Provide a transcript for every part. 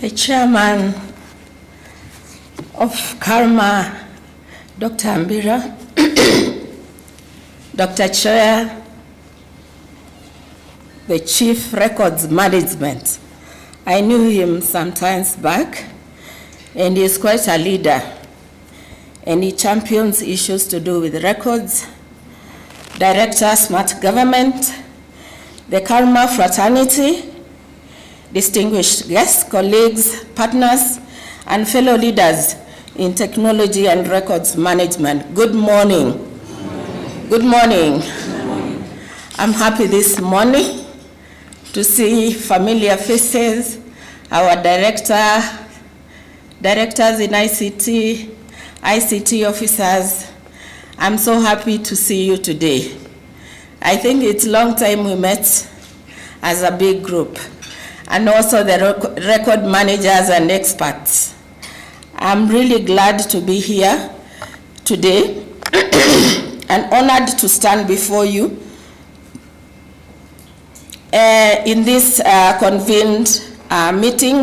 the chairman of KARMA, Dr. Ambira, Dr. Chair, the Chief Records Management. I knew him some times back, and he's quite a leader, and he champions issues to do with records, Director, Smart Government, the KARMA fraternity, distinguished guests, colleagues, partners, and fellow leaders in technology and records management. Good morning. Good morning. Good morning. I'm happy this morning to see familiar faces, our directors in ICT officers. I'm so happy to see you today. I think it's a long time we met as a big group, and also the record managers and experts. I'm really glad to be here today and honored to stand before you in this convened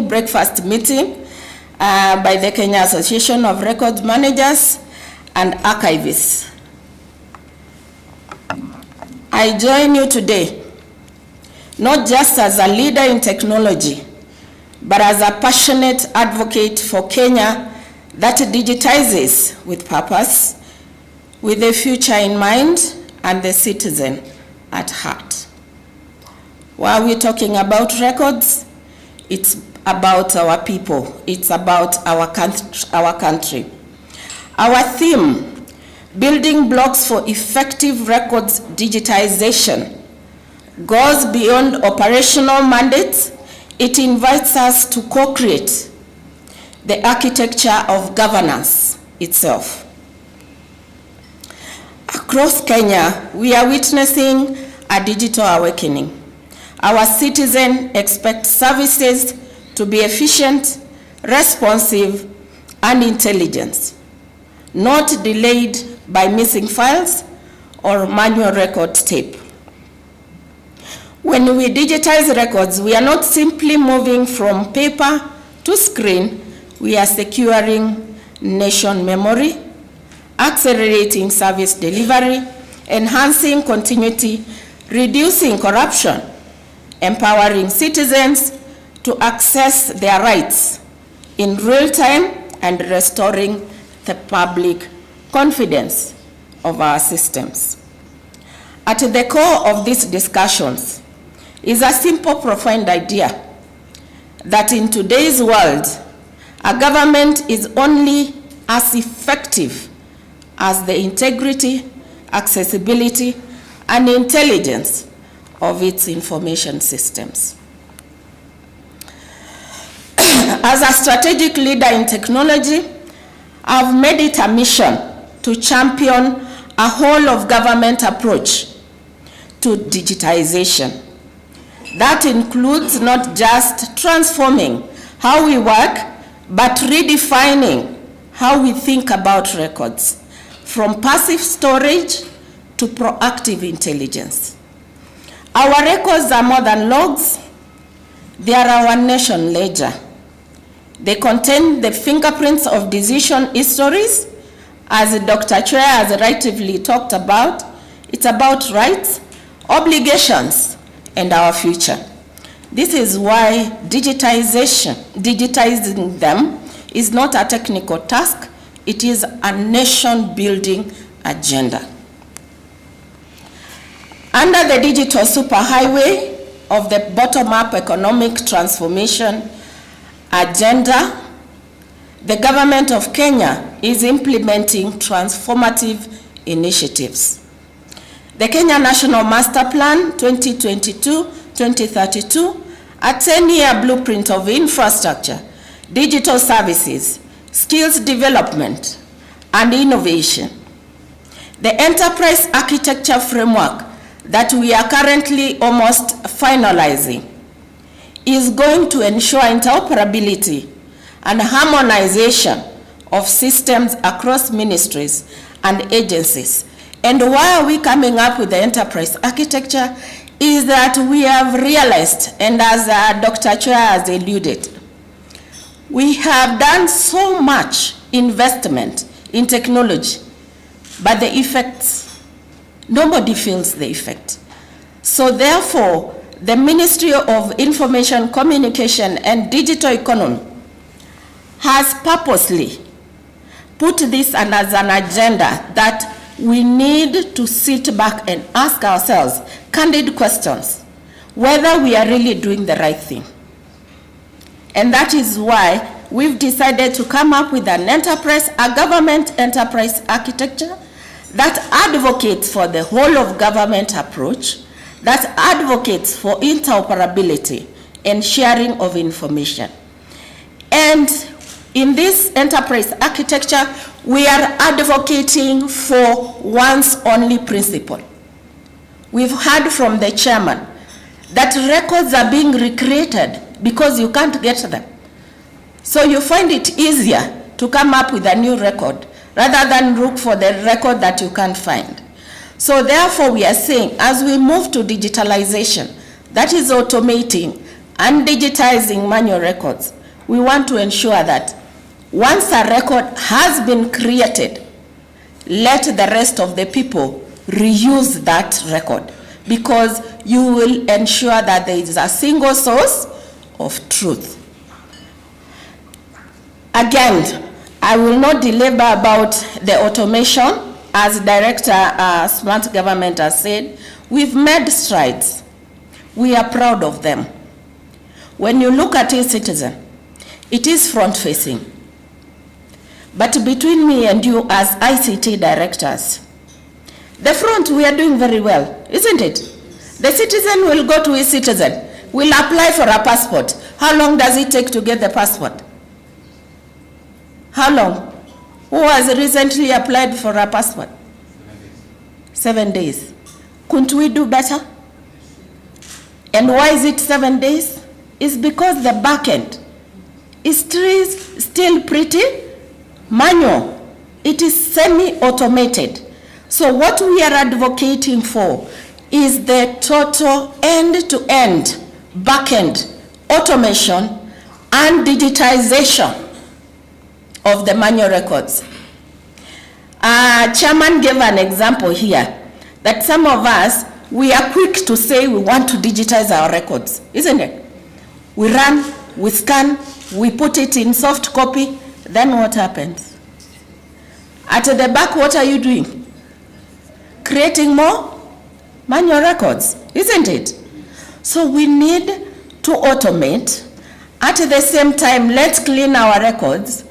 breakfast meeting by the Kenya Association of Record Managers and Archivists. I join you today not just as a leader in technology, but as a passionate advocate for Kenya that digitizes with purpose, with the future in mind and the citizen at heart. While we're talking about records, it's about our people, it's about our country. Our theme, building blocks for effective records digitization, goes beyond operational mandates. It invites us to co-create the architecture of governance itself. Across Kenya, we are witnessing a digital awakening. Our citizens expect services to be efficient, responsive, and intelligent, not delayed by missing files or manual record tape. When we digitize records, we are not simply moving from paper to screen, we are securing nation memory, accelerating service delivery, enhancing continuity, reducing corruption, empowering citizens to access their rights in real time, and restoring the public confidence of our systems. At the core of these discussions is a simple, profound idea that in today's world, a government is only as effective as the integrity, accessibility, and intelligence of its information systems. As a strategic leader in technology, I've made it a mission to champion a whole-of-government approach to digitization. That includes not just transforming how we work, but redefining how we think about records, from passive storage to proactive intelligence. Our records are more than logs. They are our nation ledger. They contain the fingerprints of decision histories, as Dr. Chair has rightly talked about. It's about rights, obligations, and our future. This is why digitizing them is not a technical task, it is a nation-building agenda. Under the digital superhighway of the bottom-up economic transformation agenda, the government of Kenya is implementing transformative initiatives. The Kenya National Masterplan 2022-2032, a 10-year blueprint of infrastructure, digital services, skills development, and innovation. The enterprise architecture framework that we are currently almost finalizing is going to ensure interoperability and harmonization of systems across ministries and agencies. And why are we coming up with the enterprise architecture is that we have realized, and as Dr. Chair has alluded, We have done so much investment in technology, but the effects, nobody feels the effect. So therefore, the Ministry of Information, Communication and Digital Economy has purposely put this as an agenda that we need to sit back and ask ourselves candid questions, whether we are really doing the right thing. And that is why we've decided to come up with an enterprise, a government enterprise architecture that advocates for the whole of government approach, that advocates for interoperability and sharing of information. And in this enterprise architecture, we are advocating for once only principle. We've heard from the chairman that records are being recreated because you can't get them. So you find it easier to come up with a new record rather than look for the record that you can't find. So therefore we are saying, as we move to digitalization, that is automating and digitizing manual records, we want to ensure that once a record has been created, let the rest of the people reuse that record, because you will ensure that there is a single source of truth. Again, I will not belabor about the automation. As Director Smart Government has said, we've made strides. We are proud of them. When you look at eCitizen, it is front-facing. But between me and you as ICT directors, the front we are doing very well, isn't it? The citizen will go to eCitizen, will apply for a passport. How long does it take to get the passport? How long? Who has recently applied for a passport? 7 days. Couldn't we do better? And why is it 7 days? It's because the back end is still pretty manual. It is semi-automated. So what we are advocating for is the total end-to-end back-end automation and digitization of the manual records. Chairman gave an example here that some of us, we are quick to say we want to digitize our records, isn't it? We run, we scan, we put it in soft copy, then what happens? At the back, what are you doing? Creating more manual records, isn't it? So we need to automate. At the same time, let's clean our records,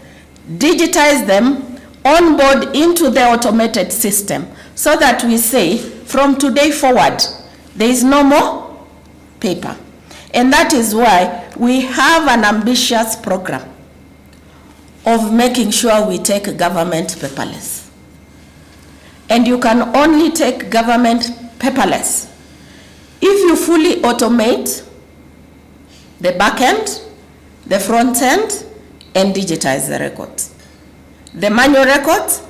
digitize them, onboard into the automated system, so that we say, from today forward, there is no more paper. And that is why we have an ambitious program of making sure we take government paperless. And you can only take government paperless if you fully automate the back end, the front end, and digitize the records, the manual records,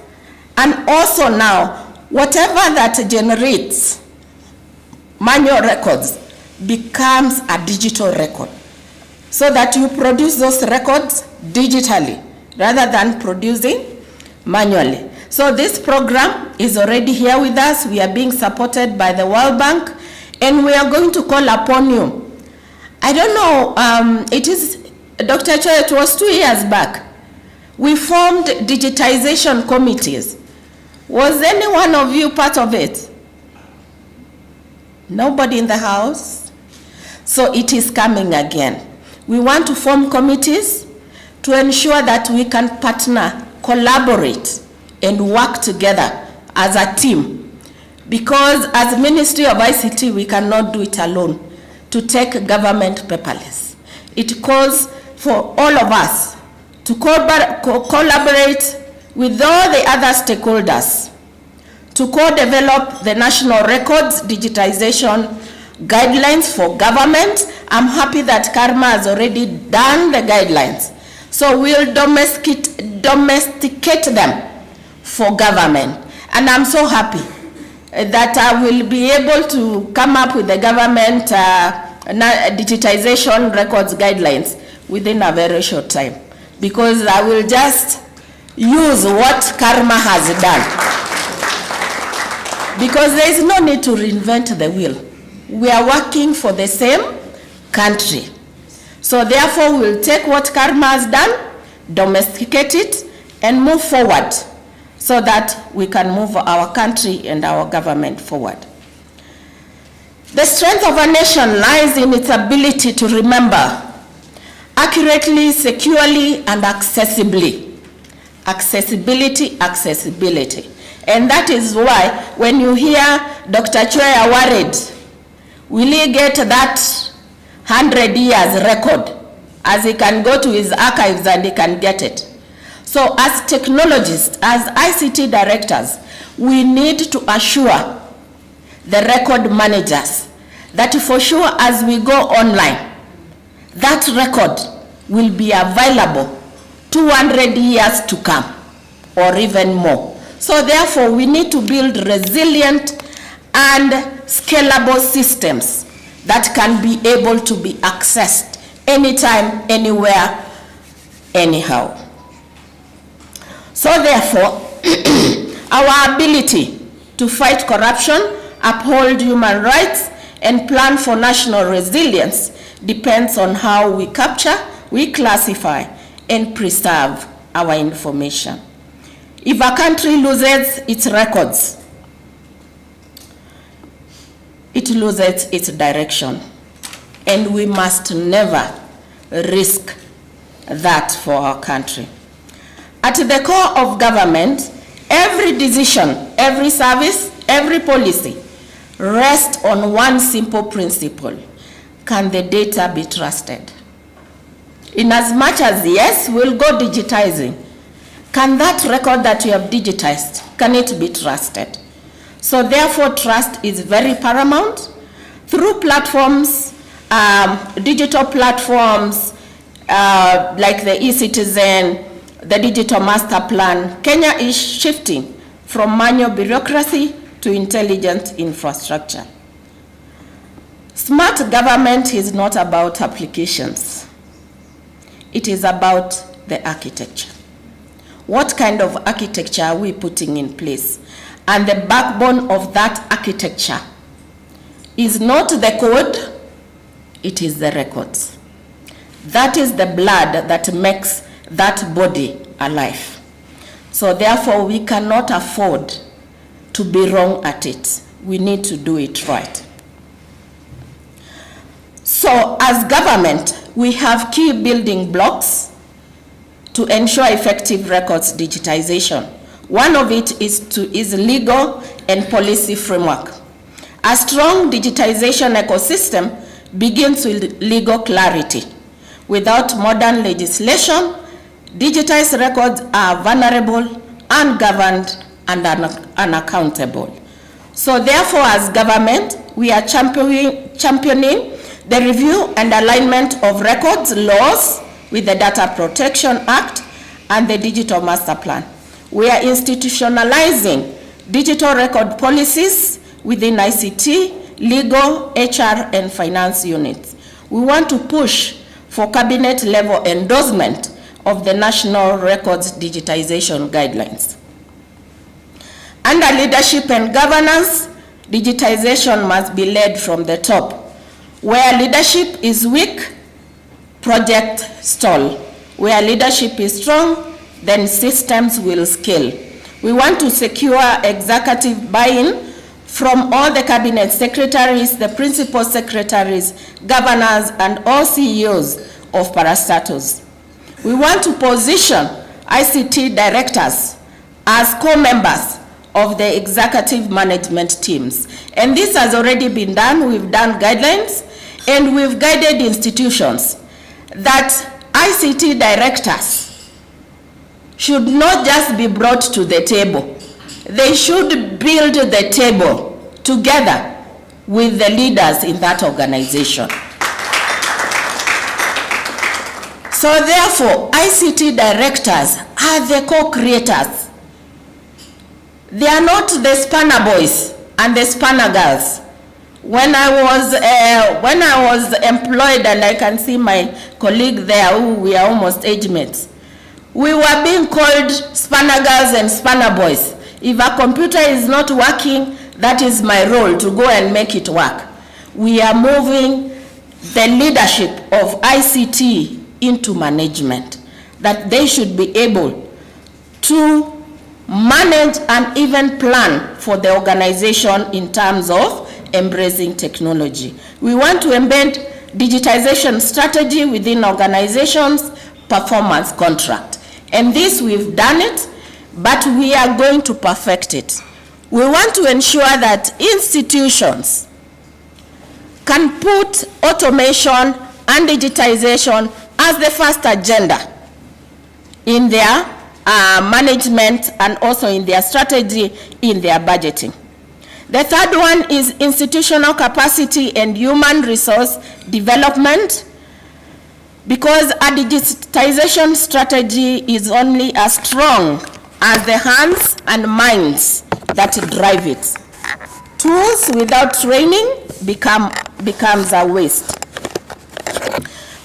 and also now whatever that generates manual records becomes a digital record, so that you produce those records digitally rather than producing manually. So this program is already here with us. We are being supported by the World Bank, and we are going to call upon you. I don't know, it is, Dr. Cho, it was 2 years back. We formed digitization committees. Was any one of you part of it? Nobody in the house? So it is coming again. We want to form committees to ensure that we can partner, collaborate, and work together as a team. Because as Ministry of ICT, we cannot do it alone to take government paperless. It calls for all of us to collaborate with all the other stakeholders to co-develop the national records digitization guidelines for government. I'm happy that KARMA has already done the guidelines. So we'll domesticate them for government. And I'm so happy that I will be able to come up with the government digitization records guidelines within a very short time. because I will just use what KARMA has done. Because there is no need to reinvent the wheel. We are working for the same country. So therefore, we'll take what KARMA has done, domesticate it, and move forward so that we can move our country and our government forward. The strength of a nation lies in its ability to remember accurately, securely, and accessibly. Accessibility, accessibility. And that is why when you hear Dr. Chwea worried, will he get that 100 years record, as he can go to his archives and he can get it? So as technologists, as ICT directors, we need to assure the record managers that for sure as we go online, that record will be available 200 years to come or even more. So therefore, we need to build resilient and scalable systems that can be able to be accessed anytime, anywhere, anyhow. So therefore, our ability to fight corruption, uphold human rights, and plan for national resilience depends on how we capture, we classify, and preserve our information. If a country loses its records, it loses its direction. And we must never risk that for our country. At the core of government, every decision, every service, every policy rests on one simple principle: can the data be trusted? In as much as, yes, we'll go digitizing, can that record that you have digitized, can it be trusted? So therefore, trust is very paramount. Through platforms, digital platforms like the eCitizen, the Digital Masterplan, Kenya is shifting from manual bureaucracy to intelligent infrastructure. Smart government is not about applications. It is about the architecture. What kind of architecture are we putting in place? And the backbone of that architecture is not the code, it is the records. That is the blood that makes that body alive. So therefore, we cannot afford to be wrong at it. We need to do it right. So as government, we have key building blocks to ensure effective records digitization. One of it is legal and policy framework. A strong digitization ecosystem begins with legal clarity. Without modern legislation, digitized records are vulnerable, ungoverned, and unaccountable. So therefore, as government, we are championing the review and alignment of records laws with the Data Protection Act and the Digital Masterplan. We are institutionalizing digital record policies within ICT, legal, HR, and finance units. We want to push for cabinet-level endorsement of the National Records Digitization Guidelines. Under leadership and governance, digitization must be led from the top. Where leadership is weak, project stall. Where leadership is strong, then systems will scale. We want to secure executive buy-in from all the cabinet secretaries, the principal secretaries, governors, and all CEOs of parastatals. We want to position ICT directors as co-members of the executive management teams. And this has already been done. We've done guidelines, and we've guided institutions that ICT directors should not just be brought to the table. They should build the table together with the leaders in that organization. So therefore, ICT directors are the co-creators. They are not the spanner boys and the spanner girls. When I was employed, and I can see my colleague there, who we are almost age mates, we were being called spanner girls and spanner boys. If a computer is not working, that is my role to go and make it work. We are moving the leadership of ICT into management, that they should be able to manage and even plan for the organization in terms of embracing technology. We want to embed digitization strategy within organizations' performance contract. And this we've done it, but we are going to perfect it. We want to ensure that institutions can put automation and digitization as the first agenda in their management and also in their strategy, in their budgeting. The third one is institutional capacity and human resource development, because a digitization strategy is only as strong as the hands and minds that drive it. Tools without training becomes a waste.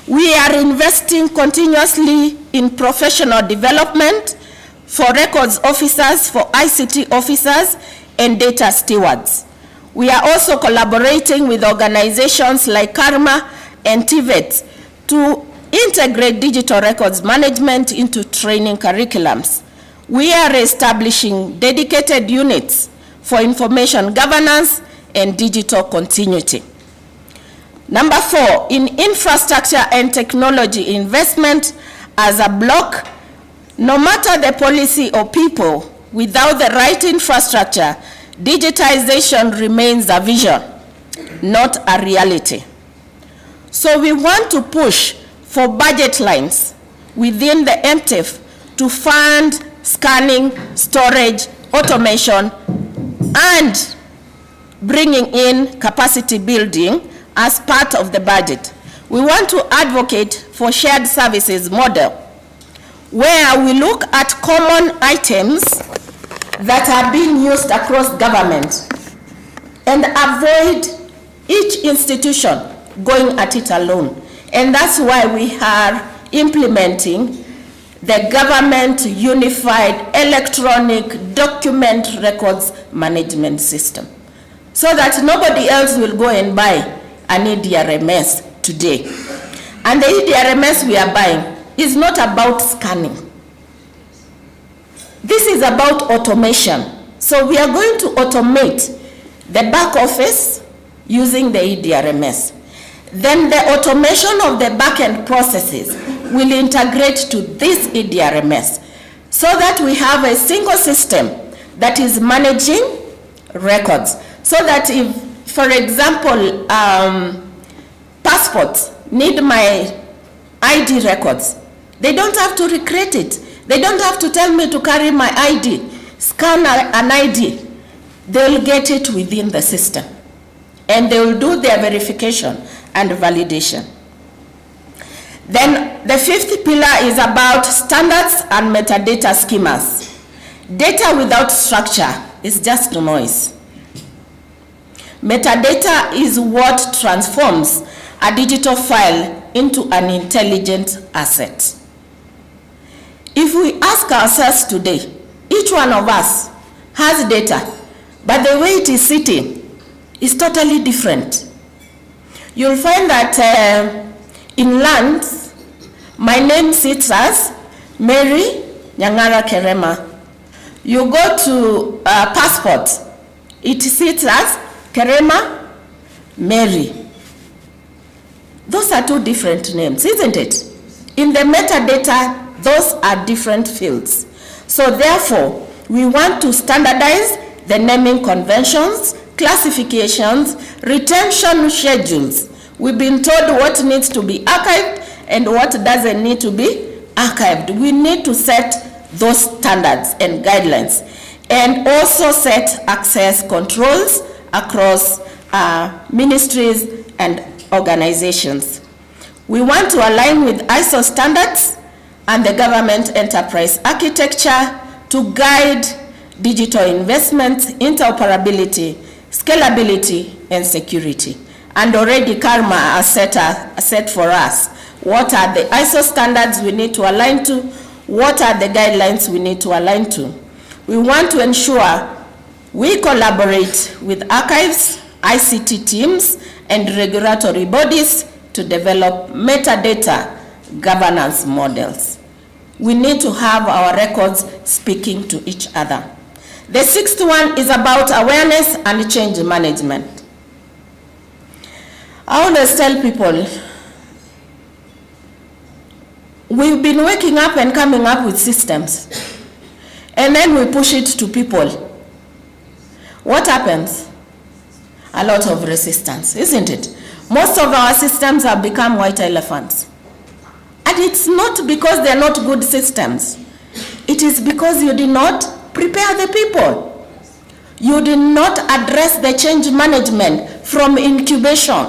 We are investing continuously in professional development for records officers, for ICT officers, and data stewards. We are also collaborating with organizations like KARMA and TVET to integrate digital records management into training curriculums. We are establishing dedicated units for information governance and digital continuity. Number 4, in infrastructure and technology investment as a block, no matter the policy or people, without the right infrastructure, digitization remains a vision, not a reality. So we want to push for budget lines within the MTIF to fund scanning, storage, automation, and bringing in capacity building as part of the budget. We want to advocate for shared services model, where we look at common items that are being used across government and avoid each institution going at it alone. And that's why we are implementing the government unified electronic document records management system, so that nobody else will go and buy an EDRMS today. And the EDRMS we are buying is not about scanning. This is about automation. So we are going to automate the back office using the EDRMS. Then the automation of the back-end processes will integrate to this EDRMS, so that we have a single system that is managing records. So that if, for example, passports need my ID records, they don't have to recreate it. They don't have to tell me to carry my ID, scan an ID. They'll get it within the system, and they will do their verification and validation. Then the fifth pillar is about standards and metadata schemas. Data without structure is just noise. Metadata is what transforms a digital file into an intelligent asset. If we ask ourselves today, each one of us has data, but the way it is sitting is totally different. You'll find that in lands, my name sits as Mary Nyangara Kerema. You go to passport, it sits as Kerema Mary. Those are two different names, isn't it? In the metadata, those are different fields. So therefore, we want to standardize the naming conventions, classifications, retention schedules. We've been told what needs to be archived and what doesn't need to be archived. We need to set those standards and guidelines, and also set access controls across ministries and organizations. We want to align with ISO standards and the government enterprise architecture to guide digital investment, interoperability, scalability, and security. And already KARMA has set for us what are the ISO standards we need to align to, What are the guidelines we need to align to? We want to ensure we collaborate with archives, ICT teams, and regulatory bodies to develop metadata governance models. We need to have our records speaking to each other. The sixth one is about awareness and change management. I always tell people, we've been waking up and coming up with systems, and then we push it to people. What happens? A lot of resistance, isn't it? Most of our systems have become white elephants. And it's not because they're not good systems. It is because you did not prepare the people. You did not address the change management from incubation.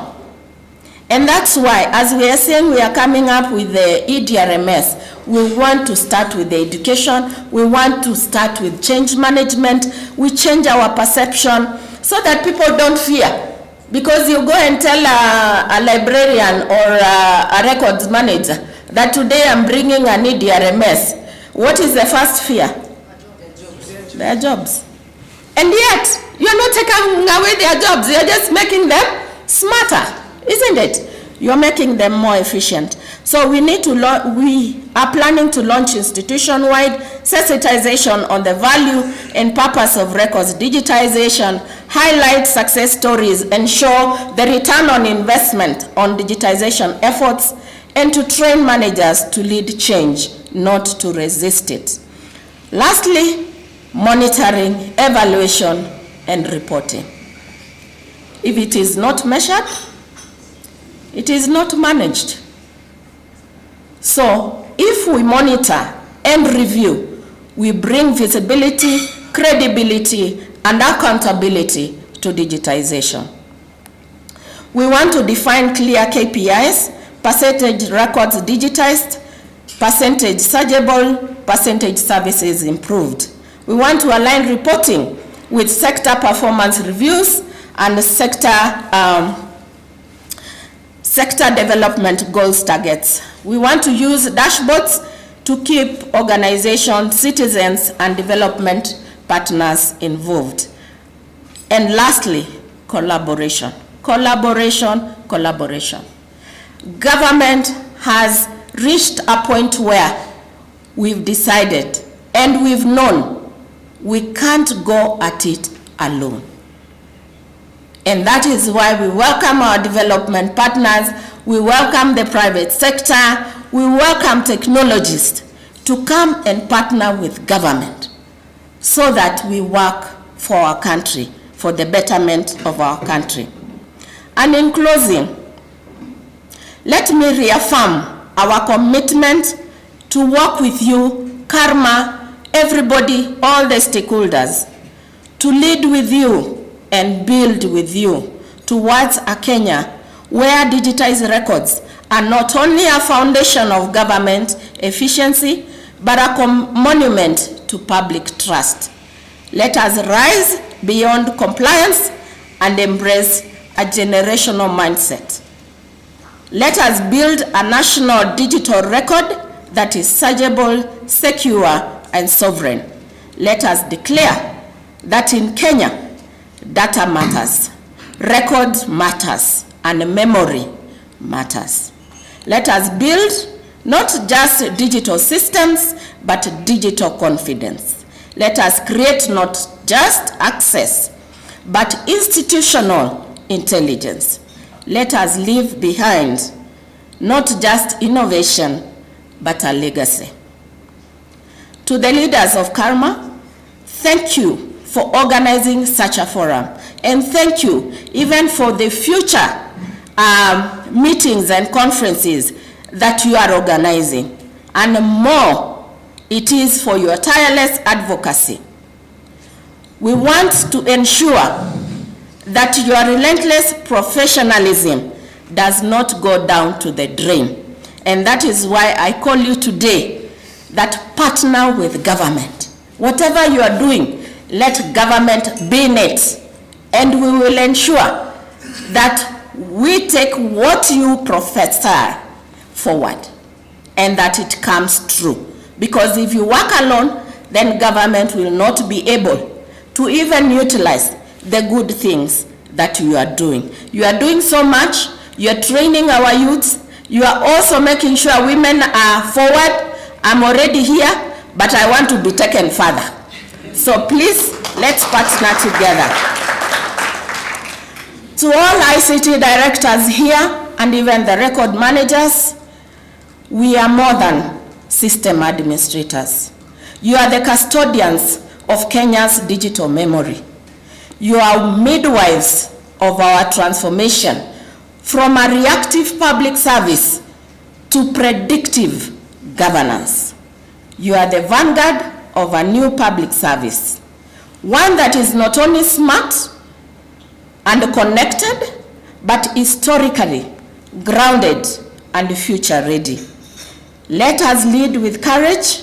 And that's why, as we are saying, we are coming up with the EDRMS. We want to start with the education. We want to start with change management. We change our perception so that people don't fear. Because you go and tell a librarian or a records manager that today I'm bringing an EDRMS. What is the first fear? Their jobs. And yet, you're not taking away their jobs. You're just making them smarter, isn't it? You're making them more efficient. So we are planning to launch institution-wide sensitization on the value and purpose of records digitization, highlight success stories, and show the return on investment on digitization efforts, and to train managers to lead change, not to resist it. Lastly, monitoring, evaluation, and reporting. If it is not measured, it is not managed. So if we monitor and review, we bring visibility, credibility, and accountability to digitization. We want to define clear KPIs, percentage records digitized, percentage searchable, percentage services improved. We want to align reporting with sector performance reviews and sector development goals targets. We want to use dashboards to keep organizations, citizens, and development partners involved. And lastly, collaboration. Collaboration, collaboration. Government has reached a point where we've decided and we've known we can't go at it alone. And that is why we welcome our development partners, we welcome the private sector, we welcome technologists to come and partner with government so that we work for our country, for the betterment of our country. And in closing, let me reaffirm our commitment to work with you, KARMA, everybody, all the stakeholders, to lead with you and build with you towards a Kenya where digitized records are not only a foundation of government efficiency, but a monument to public trust. Let us rise beyond compliance and embrace a generational mindset. Let us build a national digital record that is searchable, secure, and sovereign. Let us declare that in Kenya, data matters, record matters, and memory matters. Let us build not just digital systems, but digital confidence. Let us create not just access, but institutional intelligence. Let us leave behind not just innovation, but a legacy. To the leaders of KARMA, thank you for organizing such a forum. And thank you even for the future meetings and conferences that you are organizing. And more, it is for your tireless advocacy. We want to ensure that your relentless professionalism does not go down to the drain. And that is why I call you today that partner with government. Whatever you are doing, let government be in it. And we will ensure that we take what you profess forward and that it comes true Because if you work alone, then government will not be able to even utilize the good things that you are doing. You are doing so much. You are training our youths. You are also making sure women are forward. I'm already here, but I want to be taken further. So please, let's partner together. To all ICT directors here, and even the record managers, we are more than system administrators. You are the custodians of Kenya's digital memory. You are midwives of our transformation from a reactive public service to predictive governance. You are the vanguard of a new public service, one that is not only smart and connected, but historically grounded and future ready. Let us lead with courage,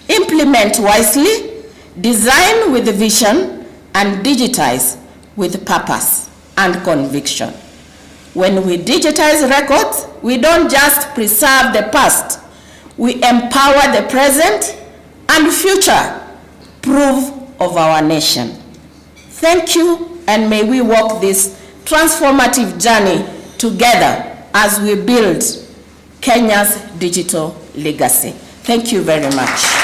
implement wisely, design with vision, and digitize with purpose and conviction. When we digitize records, we don't just preserve the past, we empower the present and future proof of our nation. Thank you, and may we walk this transformative journey together as we build Kenya's digital legacy. Thank you very much.